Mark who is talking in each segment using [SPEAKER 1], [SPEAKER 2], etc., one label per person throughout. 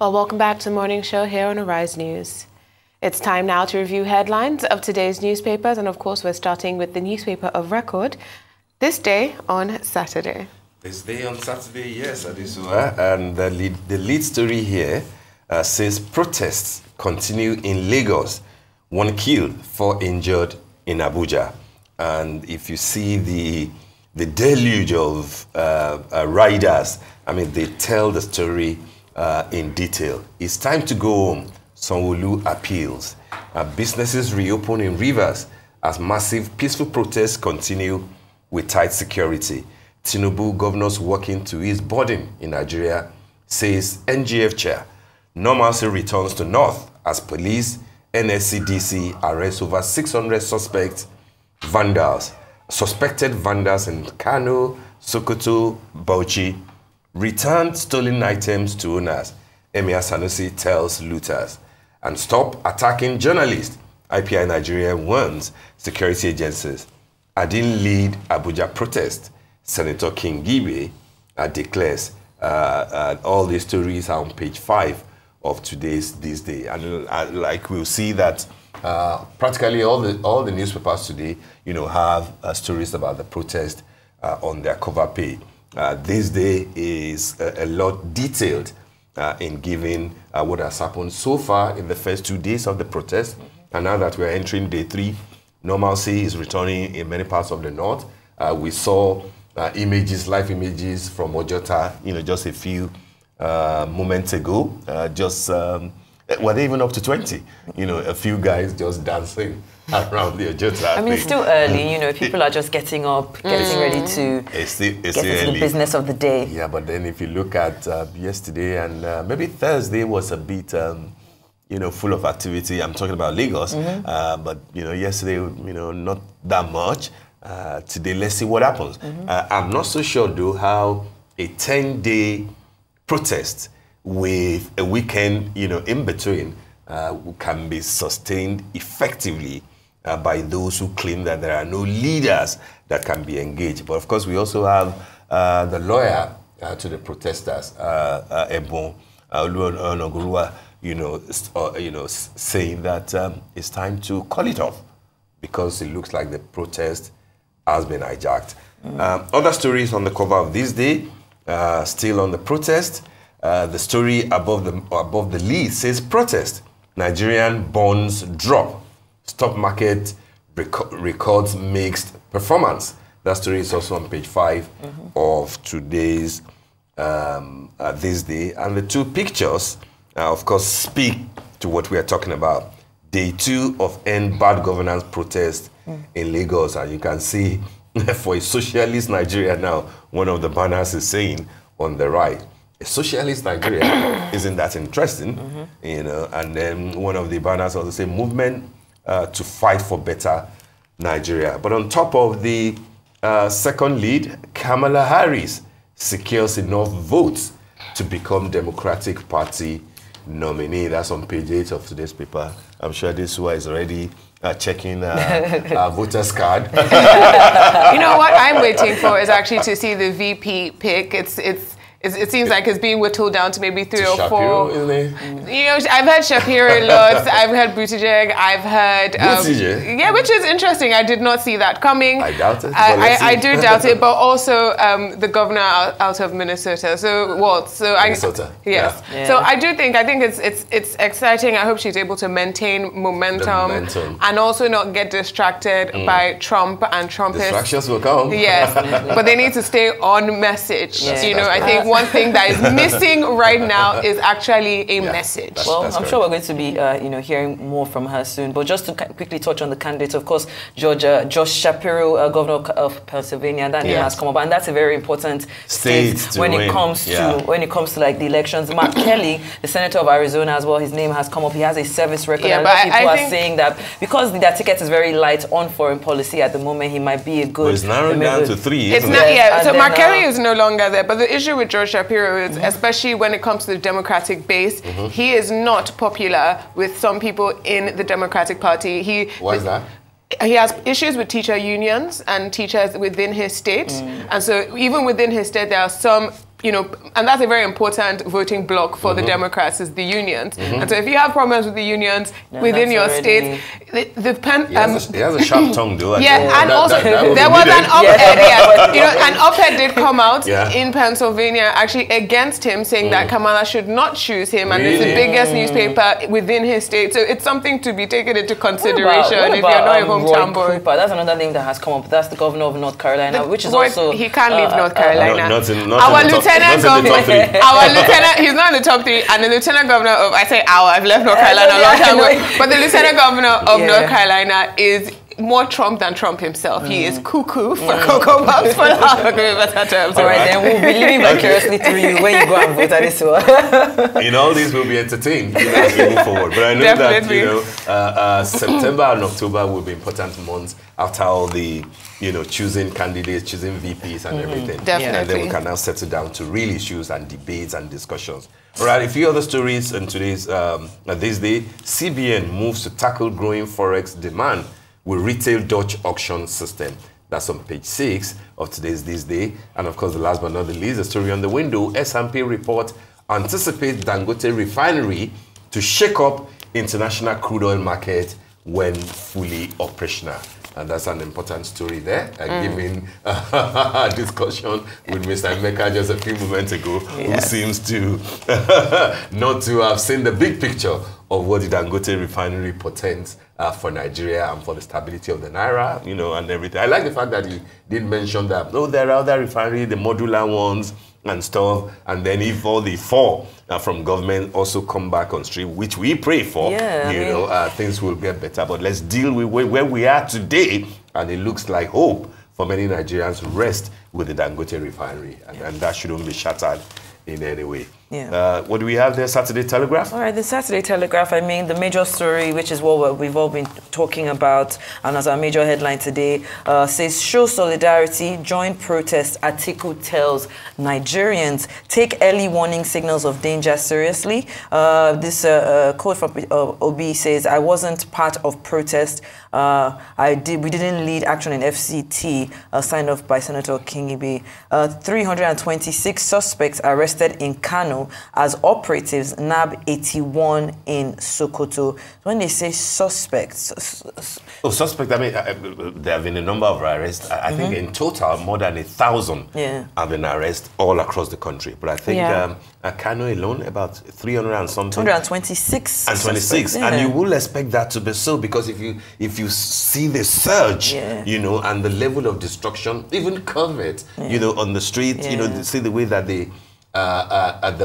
[SPEAKER 1] Well, welcome back to the morning show here on Arise News. It's time now to review headlines of today's newspapers, and of course we're starting with the newspaper of record this day on Saturday.
[SPEAKER 2] This day on Saturday, yes, Adisua, and the lead story here says protests continue in Lagos, 1 killed, 4 injured in Abuja. And if you see the deluge of riders, I mean, they tell the story in detail. It's time to go home. Sanwo-Olu appeals. Businesses reopen in Rivers as massive peaceful protests continue with tight security. Tinubu, governors working to ease burden in Nigeria, says NGF chair. Normalcy returns to North as police, NSCDC arrests over 600 suspected vandals in Kano, Sokoto, Bauchi, returned stolen items to owners. Emir Sanusi tells looters. And stop attacking journalists. IPI Nigeria warns security agencies. Adin lead Abuja protest. Senator King Gibe declares. All these stories are on page 5 of today's This Day. And like we'll see that practically all the newspapers today, have stories about the protest on their cover page. This day is a lot detailed in giving what has happened so far in the first 2 days of the protest. And now that we're entering day 3, normalcy is returning in many parts of the north. We saw live images from Ojota, just a few moments ago. Were they even up to 20? A few guys just dancing around the Ojota.
[SPEAKER 3] I mean, it's still early, people are just getting up, getting ready to get into the business of the day.
[SPEAKER 2] Yeah, but then if you look at yesterday and maybe Thursday was a bit, full of activity. I'm talking about Lagos, but, yesterday, not that much. Today, let's see what happens. I'm not so sure, though, how a 10-day protest with a weekend, in between, can be sustained effectively by those who claim that there are no leaders that can be engaged. But of course, we also have the lawyer to the protesters, Ebon Onogurua, saying that it's time to call it off because it looks like the protest has been hijacked. Other stories on the cover of This Day, still on the protest. The story above the lead says protest. Nigerian bonds drop. Stock market records mixed performance. That story is also on page 5 of today's This Day. And the 2 pictures, of course, speak to what we are talking about. Day 2 of End Bad Governance protest in Lagos. And you can see for a socialist Nigeria now, one of the banners is saying on the right, a socialist Nigeria, isn't that interesting? And then one of the banners also say movement to fight for better Nigeria. But on top of the second lead, Kamala Harris secures enough votes to become Democratic Party nominee. That's on page 8 of today's paper. I'm sure this one is already checking our voter's card.
[SPEAKER 1] What I'm waiting for is actually to see the VP pick. It seems like it's being whittled down to maybe 3 or 4.
[SPEAKER 2] Shapiro, isn't it?
[SPEAKER 1] I've heard Shapiro lots. I've heard Buttigieg. I've heard...
[SPEAKER 2] Buttigieg?
[SPEAKER 1] Yeah, which is interesting. I did not see that coming.
[SPEAKER 2] I doubt it.
[SPEAKER 1] I do doubt it, but also the governor out of Minnesota. So, Waltz.
[SPEAKER 2] Minnesota.
[SPEAKER 1] Yes. Yeah. So I think it's exciting. I hope she's able to maintain momentum. And also not get distracted by Trump and Trumpists.
[SPEAKER 2] Distractions will come.
[SPEAKER 1] Yes, but they need to stay on message. I think one thing that is missing right now is actually a message.
[SPEAKER 3] Well, I'm sure we're going to be, hearing more from her soon. But just to quickly touch on the candidates, of course, Josh Shapiro, governor of Pennsylvania, that name has come up, and that's a very important state when it comes to like the elections. Mark Kelly, the senator of Arizona, as well, his name has come up. He has a service record.
[SPEAKER 1] Yeah,
[SPEAKER 3] and
[SPEAKER 1] but
[SPEAKER 3] people are saying that because their ticket is very light on foreign policy at the moment, he might be a good.
[SPEAKER 2] But it's narrowed down to 3.
[SPEAKER 1] It's not. Yeah. So Mark Kelly is no longer there, but the issue with George Shapiro is, especially when it comes to the Democratic base, he is not popular with some people in the Democratic Party.
[SPEAKER 2] Why is that?
[SPEAKER 1] He has issues with teacher unions and teachers within his state. And so even within his state, there are some and that's a very important voting bloc for the Democrats is the unions. And so if you have problems with the unions within your state,
[SPEAKER 2] he has a sharp tongue, though.
[SPEAKER 1] And also there was an op-ed. An op-ed did come out in Pennsylvania actually against him, saying that Kamala should not choose him, and it's the biggest newspaper within his state. So it's something to be taken into consideration if you're not a hometown boy.
[SPEAKER 3] That's another thing that has come up. That's the governor of North Carolina, which is also
[SPEAKER 1] he can't leave North Carolina.
[SPEAKER 2] Our lieutenant governor,
[SPEAKER 1] he's not in the top 3, and the lieutenant governor of, I say I've left North Carolina a long time ago, but the lieutenant governor of North Carolina is more Trump than Trump himself. He is cuckoo for Cocoa Puffs, for lack of better terms.
[SPEAKER 3] All right, then we'll be living vicariously through you when you go and vote at this one.
[SPEAKER 2] In all this, we'll be entertained as we move forward. But I know that September and October will be important months after all the choosing candidates, choosing VPs and everything.
[SPEAKER 1] Definitely.
[SPEAKER 2] And then we can now settle down to real issues and debates and discussions. All right, a few other stories in today's this day. CBN moves to tackle growing forex demand with retail Dutch auction system. That's on page 6 of today's This Day. And of course, the last but not the least, the story on the window, S&P report anticipates Dangote refinery to shake up international crude oil market when fully operational. And that's an important story there. Given a discussion with Mr. Emeka just a few moments ago, who seems to not to have seen the big picture of what the Dangote refinery portends for Nigeria and for the stability of the Naira, and everything. I like the fact that he did mention that, there are other refineries, the modular ones and stuff, and then if all the 4 from government also come back on stream, which we pray for, things will get better. But let's deal with where we are today, and it looks like hope for many Nigerians rest with the Dangote refinery, and that shouldn't be shattered in any way. What do we have there? Saturday Telegraph?
[SPEAKER 3] All right, the Saturday Telegraph, the major story, which is what we've all been talking about, and as our major headline today, says, show solidarity, join protest, Atiku tells Nigerians, take early warning signals of danger seriously. This quote from Obi says, I wasn't part of protest. We didn't lead action in FCT, signed off by Senator Kingibe. 326 suspects arrested in Kano as operatives nab 81 in Sokoto. When they say suspects...
[SPEAKER 2] suspect, there have been a number of arrests. I think in total, more than 1,000 have been arrested all across the country. But I think Kano alone, about 300 and something.
[SPEAKER 3] 226.
[SPEAKER 2] And 26. And you will expect that to be so, because if you see the surge, and the level of destruction, even covert, on the street, see the way that they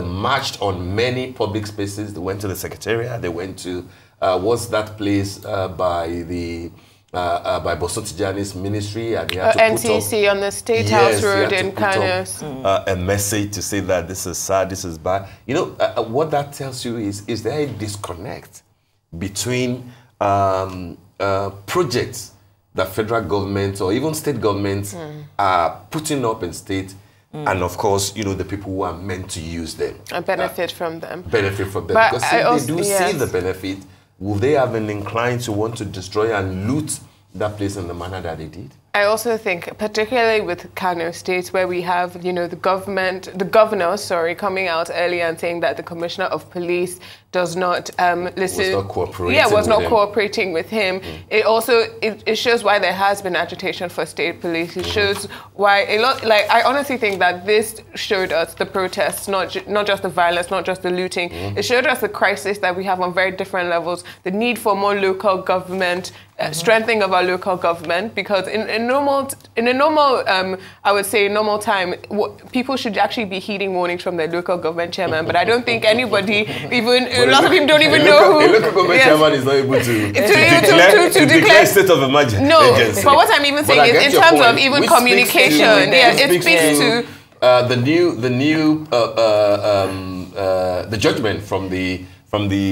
[SPEAKER 2] marched on many public spaces. They went to the Secretariat. They went to what's that place by the by Boso Tijani's ministry, and he had to
[SPEAKER 1] NTC on the State House Road in Kano.
[SPEAKER 2] A message to say that this is sad, this is bad. What that tells you is there a disconnect between projects that federal governments or even state governments are putting up in state. And of course, the people who are meant to use them. And
[SPEAKER 1] benefit from them.
[SPEAKER 2] Benefit from them. But because if they do see the benefit, will they have an incline to want to destroy and loot that place in the manner that they did?
[SPEAKER 1] I also think, particularly with Kano State, where we have, the governor, coming out earlier and saying that the commissioner of police does not listen. Was not cooperating with him. It also it shows why there has been agitation for state police. It shows why I honestly think that this showed us the protests, not just the violence, not just the looting. It showed us the crisis that we have on very different levels. The need for more local government, strengthening of our local government, because in a normal I would say normal time, people should actually be heeding warnings from their local government chairman. But I don't think anybody a lot of people don't even know who.
[SPEAKER 2] A local government chairman is not able to declare state of emergency.
[SPEAKER 1] No, but what I'm even saying is in terms of even communication, it speaks to
[SPEAKER 2] the judgment from the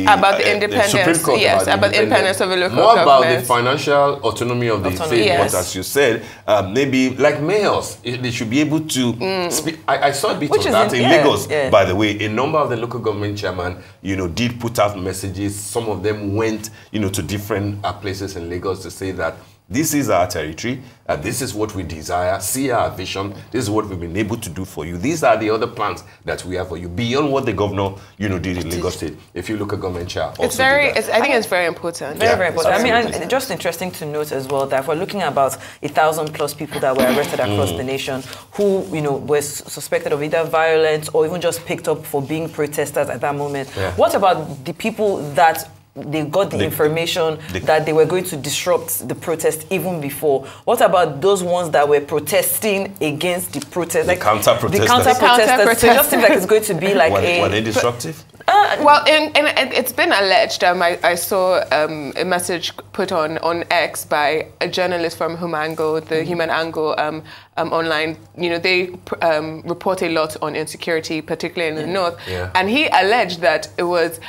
[SPEAKER 1] about the independence,
[SPEAKER 2] Supreme Court,
[SPEAKER 1] about the independence of a local
[SPEAKER 2] more
[SPEAKER 1] government.
[SPEAKER 2] about the financial autonomy of the state. But as you said, maybe like mayors, they should be able to speak. I saw a bit of that in Lagos, by the way. A number of the local government chairmen, did put out messages. Some of them went, to different places in Lagos to say that this is our territory, this is what we desire, see our vision, this is what we've been able to do for you. These are the other plans that we have for you, beyond what the governor, did in Lagos State. If you look at government chair,
[SPEAKER 1] I think it's very important.
[SPEAKER 3] Very important. I mean, and just interesting to note as well that if we're looking at about 1,000+ people that were arrested across the nation who, were suspected of either violence or even just picked up for being protesters at that moment. Yeah. What about the people that they got the information that they were going to disrupt the protest even before? What about those ones that were protesting against the protest?
[SPEAKER 2] The counter-protesters.
[SPEAKER 3] The counter-protesters. So it just seems like it's going to be like
[SPEAKER 2] were they disruptive?
[SPEAKER 1] Well, it's been alleged. I saw a message put on X by a journalist from Humango, the Human Angle online. They report a lot on insecurity, particularly in the north. Yeah. And he alleged that it was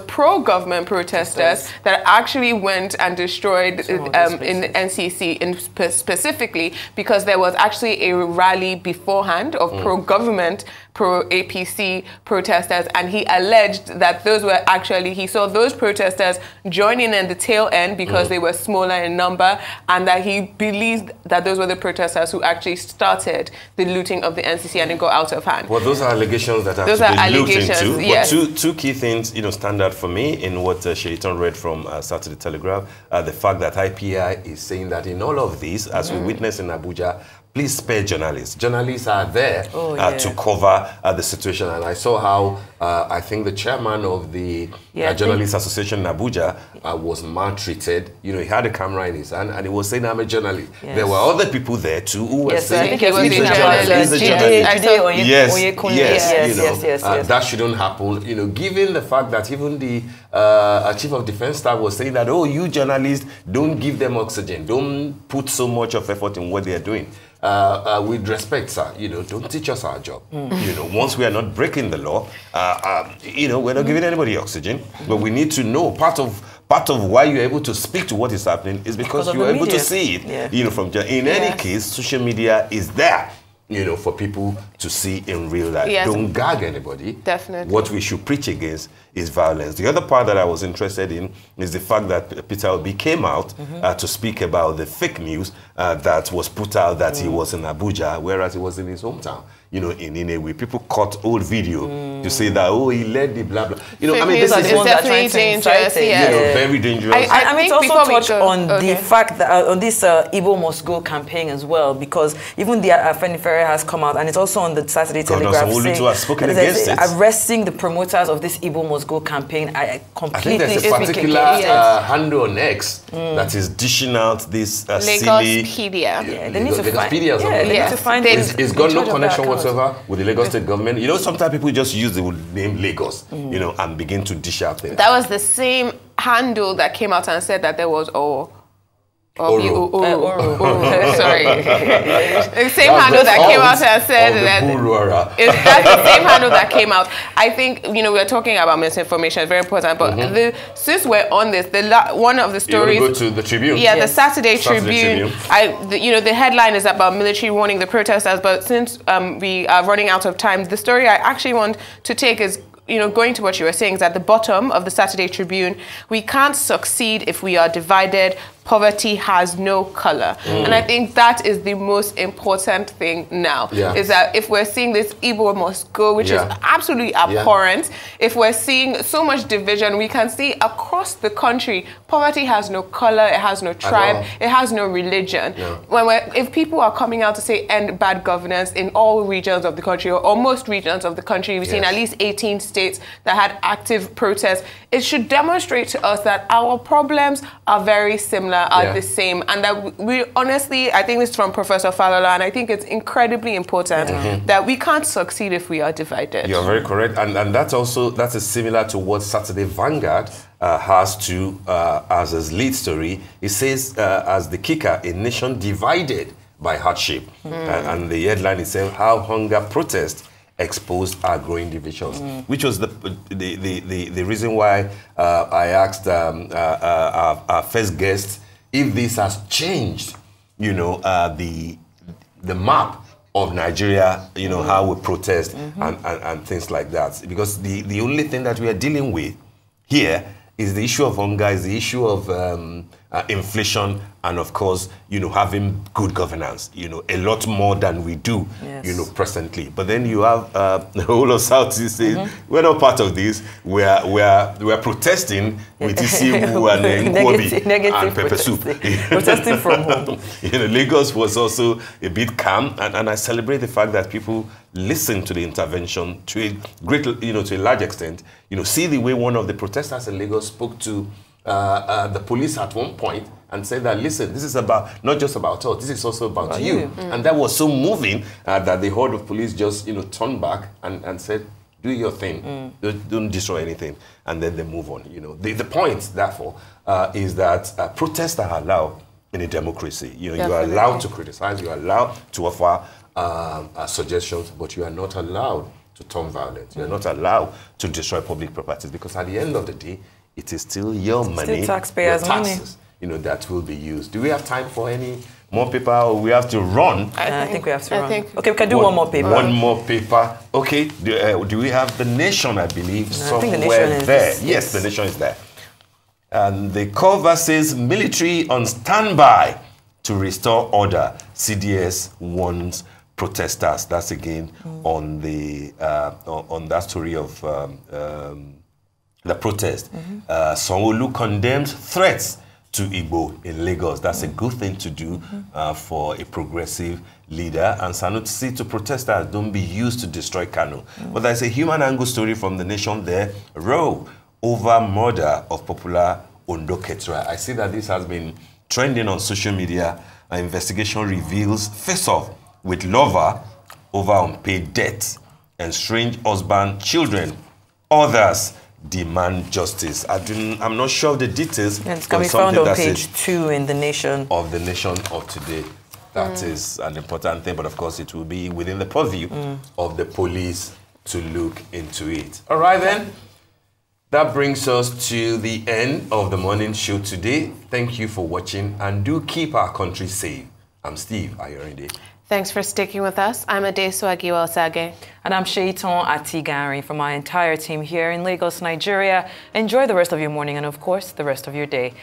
[SPEAKER 1] pro-government protesters that actually went and destroyed in the NCC specifically because there was actually a rally beforehand of pro-government, pro-APC protesters, and he alleged that he saw those protesters joining in the tail end because they were smaller in number, and that he believed that those were the protesters who actually started the looting of the NCC and it got out of hand.
[SPEAKER 2] Well, those are allegations that have to be looked into. Yes. But two key things, stand out for me in what Shaitan read from Saturday Telegraph. The fact that IPI is saying that in all of this, as we witnessed in Abuja, please spare journalists. Journalists are there to cover the situation. And I saw how I think the chairman of the Journalists Association in Abuja was maltreated. He had a camera in his hand and he was saying, I'm a journalist. Yes. There were other people there too who were saying,
[SPEAKER 1] he's a
[SPEAKER 2] journalist. Yes. That shouldn't happen. Given the fact that even the Chief of Defense Staff was saying that, you journalists, don't give them oxygen. Don't put so much of effort in what they are doing. With respect, sir, don't teach us our job. Once we are not breaking the law, we're not giving anybody oxygen. But we need to know part of why you're able to speak to what is happening is because you're able to see it. In any case, social media is there. For people to see in real life. Yes. Don't gag anybody.
[SPEAKER 1] Definitely.
[SPEAKER 2] What we should preach against is violence. The other part that I was interested in is the fact that Peter Obi came out to speak about the fake news that was put out that he was in Abuja, whereas he was in his hometown. In Inewi, people cut old video to say that, he led the blah blah.
[SPEAKER 1] This is definitely dangerous.
[SPEAKER 2] Very dangerous.
[SPEAKER 3] I mean, also touch on the fact that on this Igbo Must Go campaign as well, because even the Afenifere has come out, and it's also on the Saturday Telegraph saying arresting the promoters of this Igbo Must Go campaign. I completely.
[SPEAKER 2] I think there's a particular handle on X that is dishing out this
[SPEAKER 1] Lagospedia.
[SPEAKER 3] They need to find.
[SPEAKER 2] It's got no connection whatsoever with the Lagos State government. Sometimes people just use the name Lagos, and begin to dish out there.
[SPEAKER 1] That was the same handle that came out and said that there was sorry. The same handle that came out and said that that's the same handle that came out. I think we're talking about misinformation. It's very important. But since we're on this, one of the stories.
[SPEAKER 2] You want to go to the Tribune?
[SPEAKER 1] Yeah, the Saturday Tribune. The headline is about military warning the protesters. But since we are running out of time, the story I actually want to take is, going to what you were saying, is at the bottom of the Saturday Tribune. We can't succeed if we are divided. Poverty has no color. And I think that is the most important thing now, is that if we're seeing this Igbo Must Go, which is absolutely abhorrent, if we're seeing so much division, we can see across the country, poverty has no color, it has no tribe, it has no religion. If people are coming out to say end bad governance in all regions of the country, or most regions of the country, we've seen at least 18 states that had active protests, it should demonstrate to us that our problems are very similar, are the same, and that we honestly, I think this is from Professor Falola, and I think it's incredibly important that we can't succeed if we are divided.
[SPEAKER 2] You're very correct, and that is similar to what Saturday Vanguard has to as his lead story. It says as the kicker, a nation divided by hardship, and the headline is saying how hunger protests exposed our growing divisions, which was the reason why I asked our first guest if this has changed, the map of Nigeria, how we protest and things like that. Because the only thing that we are dealing with here is the issue of hunger, is the issue of inflation, and of course, having good governance, a lot more than we do, presently. But then you have the whole of Southeast saying, we're not part of this. We're protesting with Isiwu and Nkwobi and pepper soup.
[SPEAKER 3] Protesting from home.
[SPEAKER 2] Lagos was also a bit calm, and I celebrate the fact that people listen to the intervention to a great, to a large extent. See the way one of the protesters in Lagos spoke to the police at one point and said that, listen, this is not just about us, this is also about you. And that was so moving that the horde of police just, turned back and said, do your thing, don't destroy anything, and then they move on. The point, therefore, is that protests are allowed in a democracy. You are allowed to criticize, you are allowed to offer suggestions, but you are not allowed to turn violent. You are not allowed to destroy public properties, because at the end of the day, it is still your money,
[SPEAKER 3] still taxpayers'
[SPEAKER 2] taxes, money, that will be used. Do we have time for any more paper, or we have to run?
[SPEAKER 3] I think we have to run. Okay, we can do one more paper.
[SPEAKER 2] One more paper. Okay. Do we have The Nation? I believe somewhere
[SPEAKER 3] I think The Nation is
[SPEAKER 2] there. Yes, The Nation is there. And the cover says, "Military on standby to restore order. CDS warns protesters." That's again on the on that story of the protest. Sanwo-Olu condemns threats to Igbo in Lagos. That's a good thing to do for a progressive leader. And Sanusi to protesters, don't be used to destroy Kano. But there's a human angle story from The Nation there. Row over murder of popular Ondo Ketura. I see that this has been trending on social media. An investigation reveals face-off with lover over unpaid debt, estranged husband, children. Others demand justice. I'm not sure of the details.
[SPEAKER 3] It's going to be found on page 2 in The Nation.
[SPEAKER 2] Of The Nation of today. That is an important thing, but of course it will be within the purview of the police to look into it. All right then. That brings us to the end of the morning show today. Thank you for watching, and do keep our country safe. I'm Steve Ayorinde.
[SPEAKER 1] Thanks for sticking with us. I'm Adesu Agiwa-Osage.
[SPEAKER 3] And I'm Shaiton Atigari from our entire team here in Lagos, Nigeria. Enjoy the rest of your morning and, of course, the rest of your day.